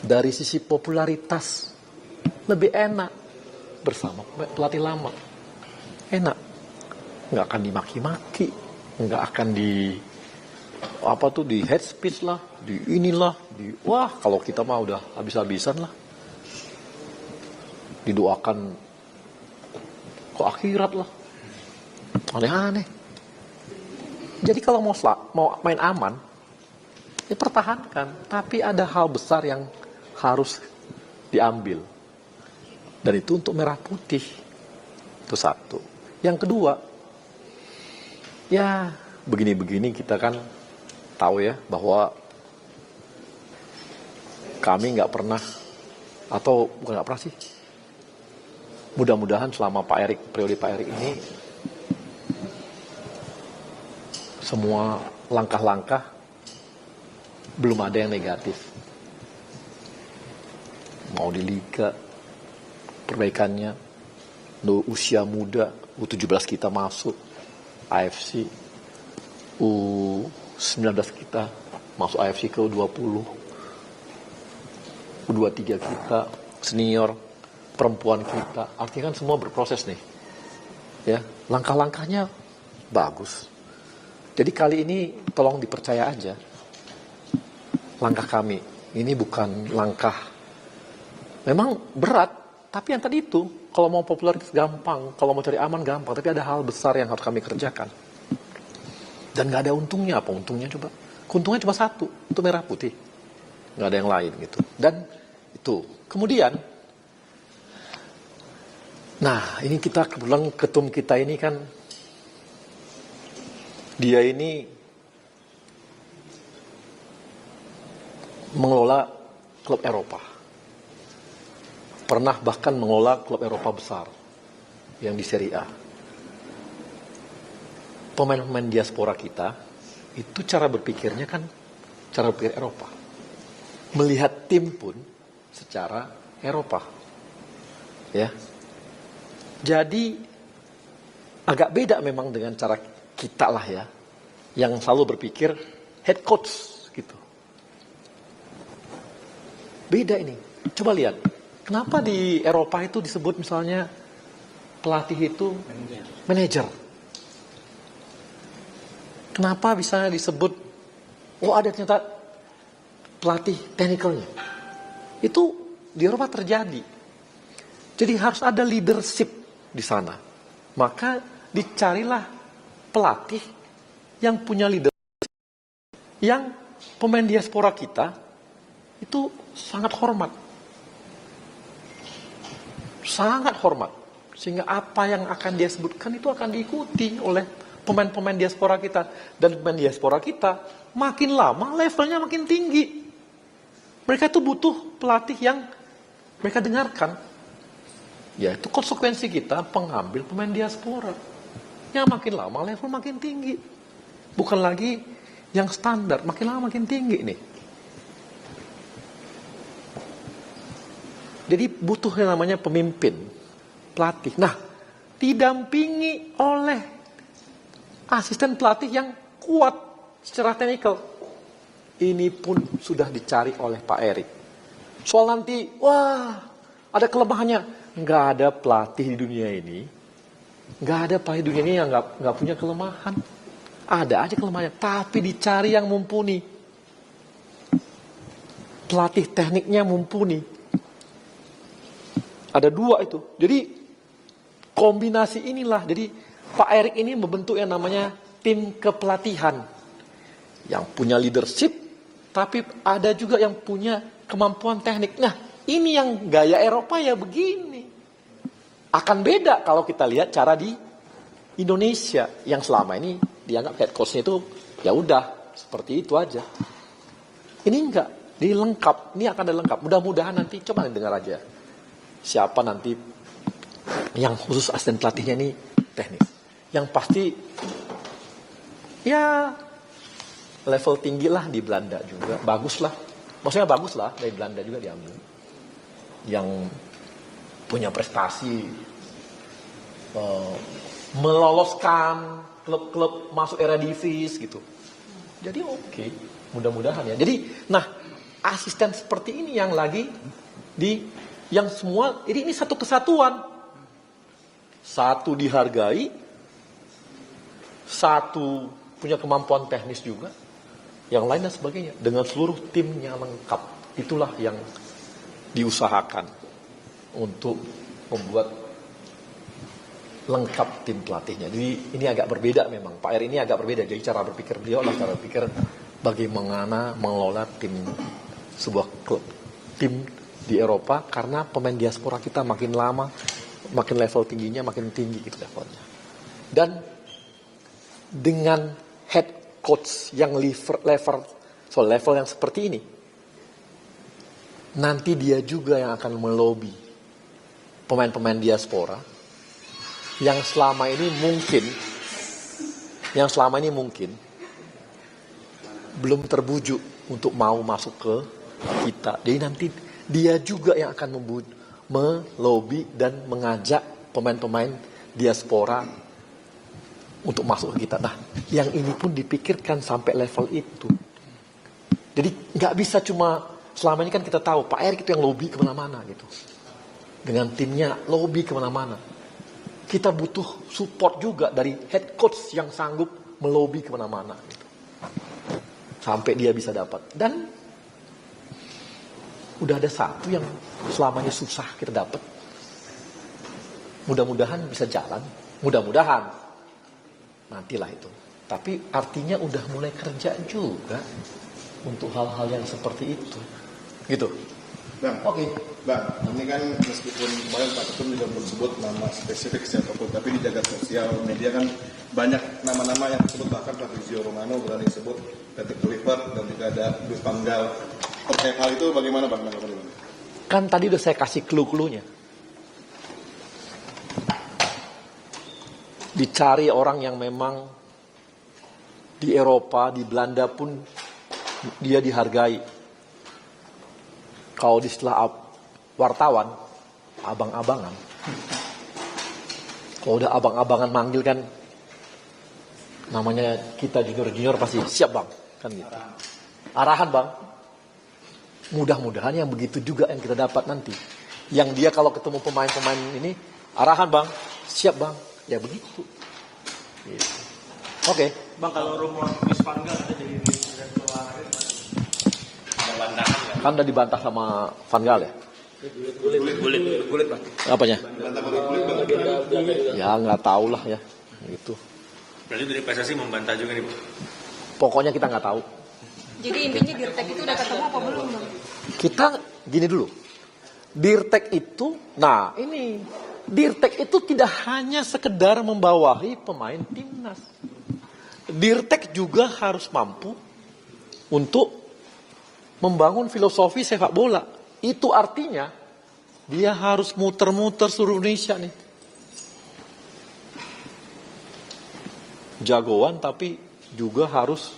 Dari sisi popularitas lebih enak bersama pelatih lama. Enak, nggak akan dimaki-maki, nggak akan di head speech lah, di inilah, wah kalau kita mah udah habis-habisan lah. Didoakan ke akhirat lah. Aneh-aneh. Jadi kalau mau main aman, ya pertahankan. Tapi ada hal besar yang harus diambil. Dan itu untuk merah putih. Itu satu. Yang kedua, ya begini-begini kita kan tahu ya bahwa kami nggak pernah, atau bukan nggak pernah sih, mudah-mudahan selama periode Pak Erik ini semua langkah-langkah belum ada yang negatif. Mau di liga, perbaikannya, usia muda, U17 kita masuk, AFC, U19 kita masuk AFC ke U20, U23 kita, senior, perempuan kita, artinya kan semua berproses nih. Ya, langkah-langkahnya bagus. Jadi kali ini tolong dipercaya aja. Langkah kami ini bukan langkah memang berat, tapi yang tadi itu kalau mau popularitas gampang, kalau mau cari aman gampang, tapi ada hal besar yang harus kami kerjakan. Dan nggak ada untungnya. Apa untungnya coba? Untungnya cuma satu, itu merah putih. Nggak ada yang lain gitu. Dan itu. Kemudian, nah ini kita kebetulan ketum kita ini kan, dia ini mengelola klub Eropa. Pernah bahkan mengelola klub Eropa besar yang di Serie A. Pemain-pemain diaspora kita itu cara berpikirnya kan cara berpikir Eropa. Melihat tim pun secara Eropa. Ya. Jadi agak beda memang dengan cara kita lah ya, yang selalu berpikir head coach gitu. Beda ini. Coba lihat, kenapa di Eropa itu disebut misalnya pelatih itu manajer? Kenapa bisa disebut, ada ternyata pelatih technicalnya? Itu di Eropa terjadi. Jadi harus ada leadership di sana. Maka dicarilah pelatih yang punya leadership, yang pemain diaspora kita itu sangat hormat. Sangat hormat. Sehingga apa yang akan dia sebutkan itu akan diikuti oleh pemain-pemain diaspora kita. Dan pemain diaspora kita makin lama levelnya makin tinggi. Mereka itu butuh pelatih yang mereka dengarkan. Ya itu konsekuensi kita pengambil pemain diaspora. Yang makin lama level makin tinggi. Bukan lagi yang standar, makin lama makin tinggi nih. Jadi butuh yang namanya pemimpin, pelatih. Nah, didampingi oleh asisten pelatih yang kuat secara teknikal. Ini pun sudah dicari oleh Pak Erik. Soal nanti, ada kelemahannya. Nggak ada pelatih di dunia ini. Nggak ada pelatih di dunia ini yang nggak punya kelemahan. Ada aja kelemahannya, tapi dicari yang mumpuni. Pelatih tekniknya mumpuni. Ada dua itu. Jadi kombinasi inilah. Jadi Pak Erik ini membentuk yang namanya tim kepelatihan. Yang punya leadership, tapi ada juga yang punya kemampuan teknik. Nah, ini yang gaya Eropa ya begini. Akan beda kalau kita lihat cara di Indonesia yang selama ini dianggap head coach-nya itu ya udah seperti itu aja. Ini enggak, dilengkap. Ini akan dilengkap. Mudah-mudahan nanti coba dengar aja. Siapa nanti yang khusus asisten pelatihnya ini teknis. Yang pasti ya level tinggi lah di Belanda juga. Bagus lah. Maksudnya bagus lah, dari Belanda juga diambil. Yang punya prestasi meloloskan klub-klub masuk era divis gitu. Jadi oke, mudah-mudahan ya. Jadi, nah asisten seperti ini yang lagi yang semua ini satu kesatuan. Satu dihargai, satu punya kemampuan teknis juga, yang lain dan sebagainya. Dengan seluruh timnya lengkap. Itulah yang diusahakan untuk membuat lengkap tim pelatihnya. Jadi ini agak berbeda memang. Pak Erik ini agak berbeda. Jadi cara berpikir beliau adalah cara berpikir bagaimana mengelola sebuah klub. Tim di Eropa, karena pemain diaspora kita makin lama makin level tingginya makin tinggi gitu levelnya. Dan dengan head coach yang level yang seperti ini, nanti dia juga yang akan melobi pemain-pemain diaspora yang selama ini mungkin belum terbujuk untuk mau masuk ke kita. Jadi nanti dia juga yang akan melobi dan mengajak pemain-pemain diaspora untuk masuk ke kita. Nah, yang ini pun dipikirkan sampai level itu. Jadi nggak bisa cuma selama ini kan kita tahu Pak Erik itu yang lobby kemana-mana gitu. Dengan timnya lobby kemana-mana. Kita butuh support juga dari head coach yang sanggup melobi kemana-mana gitu. Sampai dia bisa dapat. Dan udah ada satu yang selamanya susah kita dapat. Mudah-mudahan bisa jalan. Mudah-mudahan. Nantilah itu. Tapi artinya udah mulai kerja juga untuk hal-hal yang seperti itu. Gitu. Bang, Oke. Bang, ini kan meskipun kemarin Pak Ketum juga menyebut nama spesifik siapapun, tapi di jagat sosial media kan banyak nama-nama yang disebut, bahkan Fabrizio Romano berani sebut Patrick Kluivert dan juga ada Luis Van Gaal. Terkait hal itu bagaimana Bang? Kan tadi udah saya kasih clue-cluenya. Dicari orang yang memang di Eropa, di Belanda pun dia dihargai. Kalau di istilah wartawan, abang-abangan. Kalau udah abang-abangan manggil kan, namanya kita junior-junior pasti siap bang, kan gitu. Arahan bang. Mudah-mudahan yang begitu juga yang kita dapat nanti. Yang dia kalau ketemu pemain-pemain ini, arahan bang, siap bang, ya begitu. Gitu. Oke. Bang, kalau rumor Luis Van Gaal ada jadi direktur olahraga gimana? Ada bantahan nggak? Kan udah dibantah sama Van Gaal ya? Bulit bang. Apanya? Ya nggak tahu lah ya. Gitu. Berarti dari PSSI membantah juga nih bang? Pokoknya kita nggak tahu. Jadi intinya Dirtek itu udah ketemu apa belum bang? Kita gini dulu. Dirtek itu, nah ini Dirtek itu tidak hanya sekedar membawahi pemain timnas. Dirtek juga harus mampu untuk membangun filosofi sepak bola. Itu artinya dia harus muter-muter seluruh Indonesia nih. Jagoan tapi juga harus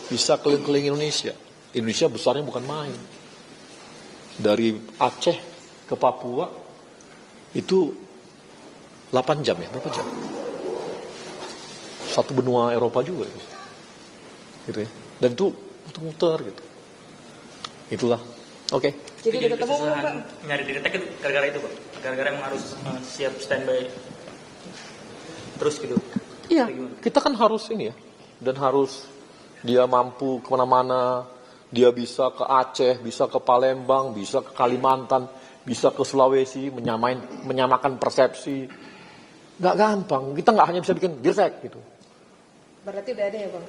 bisa keliling-keliling Indonesia. Indonesia besarnya bukan main. Dari Aceh ke Papua itu 8 jam ya, berapa jam? Satu benua Eropa juga itu. Gitu ya. Dan itu muter-muter gitu. Itulah. Oke. Jadi udah ketemu belum bang? Nyari Dirtek itu gara-gara itu bang? Gara-gara emang harus siap standby terus gitu? Iya, kita kan harus ini ya. Dan harus dia mampu kemana-mana. Dia bisa ke Aceh, bisa ke Palembang, bisa ke Kalimantan, bisa ke Sulawesi, menyamakan persepsi. Nggak gampang. Kita nggak hanya bisa bikin Dirtek gitu. Berarti udah ada ya bang?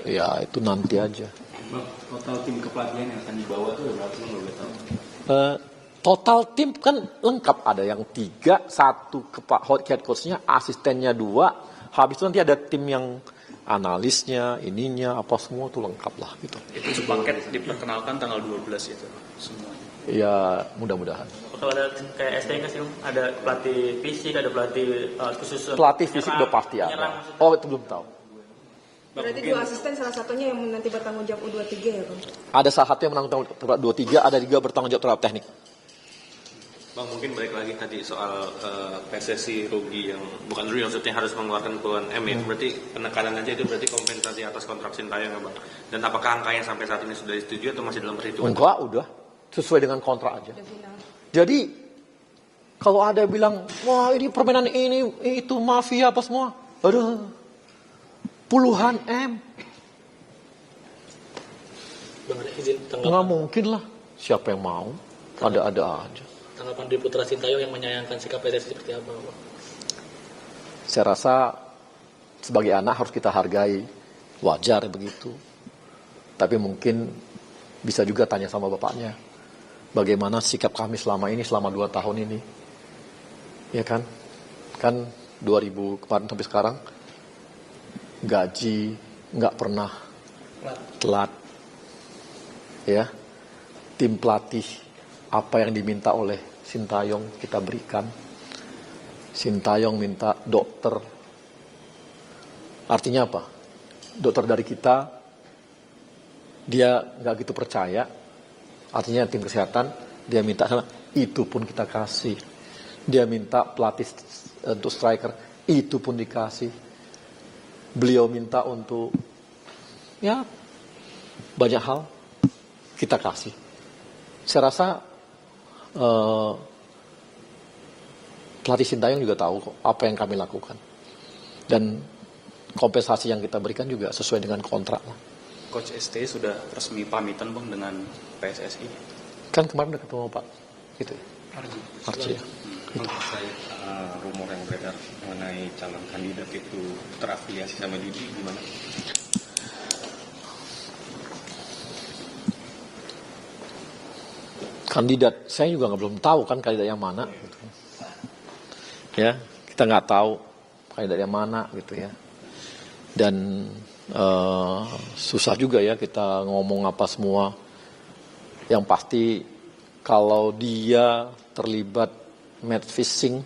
Ya itu nanti aja. Bang, total tim kepelatihan yang akan dibawa tuh berapa bang, boleh tahu? Total tim kan lengkap, ada yang 3, 1 head coach-nya, asistennya 2, habis itu nanti ada tim yang analisnya, ininya, apa semua tuh lengkap lah gitu. Itu sepaket diperkenalkan tanggal 12 itu semua. Ya mudah-mudahan. Kalau ada kayak STK sih bang, ada pelatih fisik, ada pelatih khusus. Pelatih fisik udah pasti ada. Oh itu belum tahu. Berarti 2 asisten salah satunya yang nanti bertanggung jawab U23 ya bang? Ada salah satu yang menanggung terhadap 23, ada juga bertanggung jawab terhadap teknik. Bang, mungkin balik lagi tadi soal PSSI rugi yang bukan rugi, maksudnya harus mengeluarkan puluhan M ya. Berarti penekanan aja itu berarti kompensasi atas kontrak Sintayong ya Bang. Dan apakah angkanya sampai saat ini sudah disetujui atau masih dalam perhitungan? Enggak, udah sesuai dengan kontrak aja. Jadi kalau ada yang bilang, wah ini permainan ini itu mafia apa semua, aduh, puluhan M, Bang, izin nggak tanggapan, mungkin lah. Siapa yang mau? Ada-ada aja. tanggapan dari Putra Sintayong yang menyayangkan sikap PSSI seperti apa, Bang? Saya rasa sebagai anak harus kita hargai, wajar begitu. Tapi mungkin bisa juga tanya sama bapaknya, bagaimana sikap kami selama 2 tahun ini, ya kan? Kan 2000 kemarin sampai sekarang gaji nggak pernah telat, ya. Tim pelatih apa yang diminta oleh Sintayong kita berikan. Sintayong minta dokter. Artinya apa? Dokter dari kita, dia nggak gitu percaya. Artinya tim kesehatan, dia minta sana, itu pun kita kasih. Dia minta pelatih untuk striker, itu pun dikasih. Beliau minta untuk, ya banyak hal, kita kasih. Saya rasa pelatih Sintayong juga tahu kok apa yang kami lakukan, dan kompensasi yang kita berikan juga sesuai dengan kontrak lah. Coach ST sudah resmi pamitan Bang dengan PSSI. Kan kemarin udah ketemu Pak gitu ya, Arji ya. Terkait rumor yang beredar mengenai calon kandidat itu terafiliasi sama judi gimana? Kandidat saya juga belum tahu kan kandidat yang mana gitu. Ya, kita nggak tahu kandidat yang mana gitu ya. Dan susah juga ya kita ngomong apa semua. Yang pasti kalau dia terlibat match fixing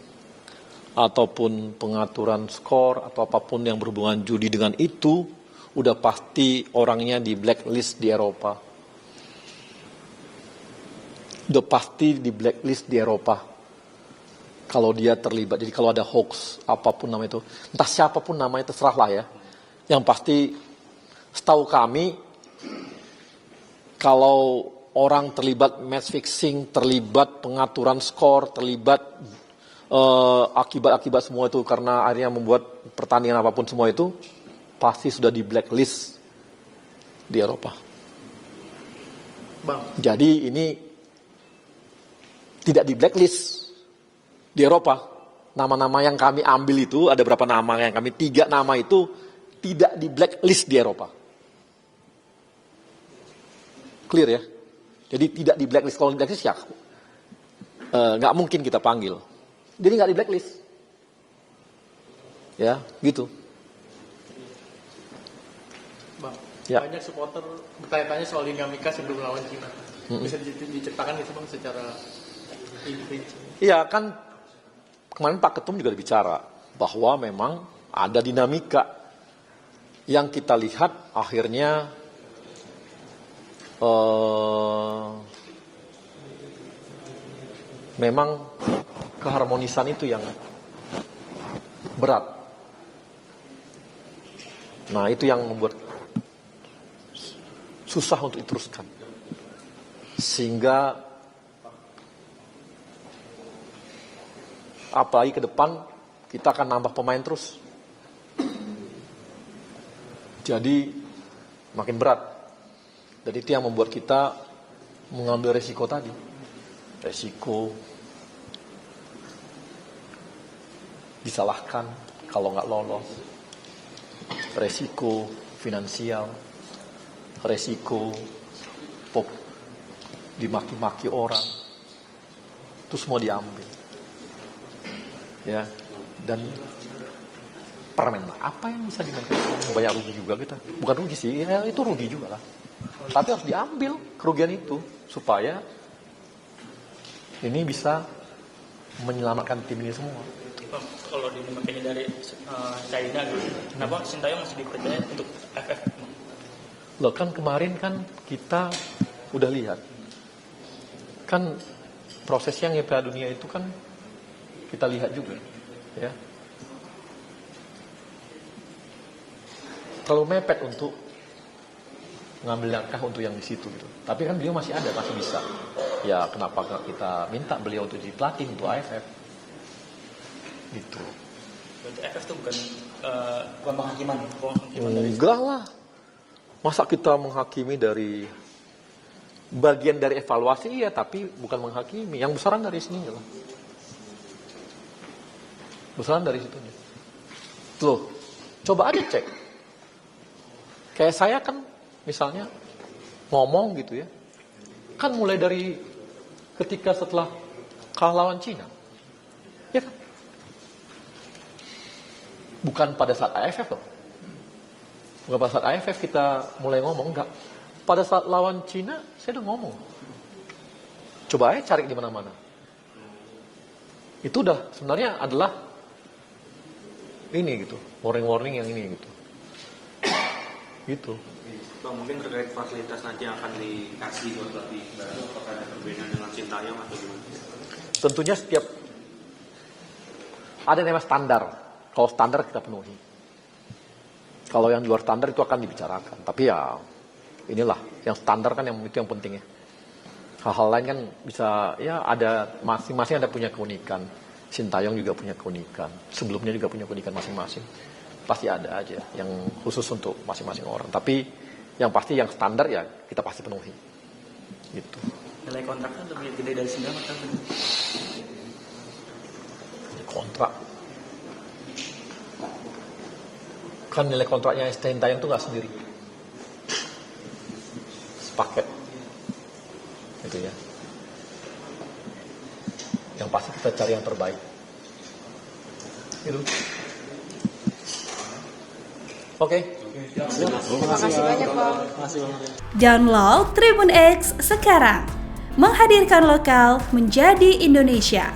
ataupun pengaturan skor atau apapun yang berhubungan judi dengan itu, udah pasti orangnya di blacklist di Eropa. Udah pasti di blacklist di Eropa kalau dia terlibat. Jadi kalau ada hoax apapun nama itu, entah siapapun namanya, terserah lah ya. Yang pasti setahu kami, kalau orang terlibat match fixing, terlibat pengaturan skor, terlibat akibat-akibat semua itu karena akhirnya membuat pertandingan apapun semua itu, pasti sudah di blacklist di Eropa. Bang, Jadi ini tidak di blacklist di Eropa. Nama-nama yang kami ambil itu, ada berapa nama yang kami, 3 nama itu tidak di blacklist di Eropa. Clear ya? Jadi tidak di blacklist. Kalau di blacklist ya nggak mungkin kita panggil. Jadi nggak di blacklist. Ya, gitu. Bang, Ya. banyak supporter bertanya-tanya soal dinamika sebelum lawan Cina. Bisa diceritakan gitu Bang secara rinci? Iya kan, kemarin Pak Ketum juga bicara bahwa memang ada dinamika yang kita lihat akhirnya memang keharmonisan itu yang berat. Nah itu yang membuat susah untuk diteruskan. Sehingga apalagi ke depan kita akan nambah pemain terus. Jadi makin berat. Dan itu yang membuat kita mengambil resiko tadi. Resiko disalahkan kalau nggak lolos. Resiko finansial. Resiko dimaki-maki orang. Itu semua diambil. Ya, dan permen apa yang bisa dimakan? Banyak rugi juga kita. Bukan rugi sih, ya itu rugi juga lah. Tapi harus diambil kerugian itu supaya ini bisa menyelamatkan tim ini semua. Bang, kalau dimakainya dari China gitu, kenapa Sintayong masih dipercaya untuk FF? Loh kan kemarin kan kita udah lihat kan prosesnya yang Piala Dunia itu kan kita lihat juga, ya. Terlalu mepet untuk ngambil langkah untuk yang di situ gitu. Tapi kan beliau masih ada, masih bisa. Ya kenapa nggak kita minta beliau untuk jadi pelatih untuk AFF? Gitu. Berarti AFF itu bukan penghakiman. Enggak lah. Masa kita menghakimi dari bagian dari evaluasi iya, tapi bukan menghakimi. Yang besaran dari sini lah. Besaran dari situ. Loh, coba aja cek. Kayak saya kan misalnya ngomong gitu ya. Kan mulai dari ketika setelah kalah lawan Cina. Ya kan? Bukan pada saat AFF loh. Bukan pada saat AFF kita mulai ngomong, enggak. Pada saat lawan Cina, saya udah ngomong. Coba aja cari di mana-mana. Itu udah sebenarnya adalah ini gitu, warning-warning yang ini gitu. Gitu. Bang, mungkin terkait fasilitas nanti yang akan dikasih buat pelatih baru, apakah ada perbedaan dengan Sintayong atau gimana? Tentunya setiap ada yang namanya standar. Kalau standar kita penuhi. Kalau yang di luar standar itu akan dibicarakan. Tapi ya inilah yang standar kan yang itu yang penting ya. Hal-hal lain kan bisa ya ada masing-masing ada punya keunikan. Sintayong juga punya keunikan. Sebelumnya juga punya keunikan masing-masing. Pasti ada aja yang khusus untuk masing-masing orang. Tapi yang pasti yang standar ya kita pasti penuhi. Gitu. nilai kontraknya lebih gede dari 9 atau Kontrak. Kan nilai kontraknya Sintayong itu nggak sendiri. Sepaket. Gitu ya. Yang pasti kita cari yang terbaik. Gitu. Oke. Terima kasih banyak, Bang. Download Tribun X sekarang. Menghadirkan lokal menjadi Indonesia.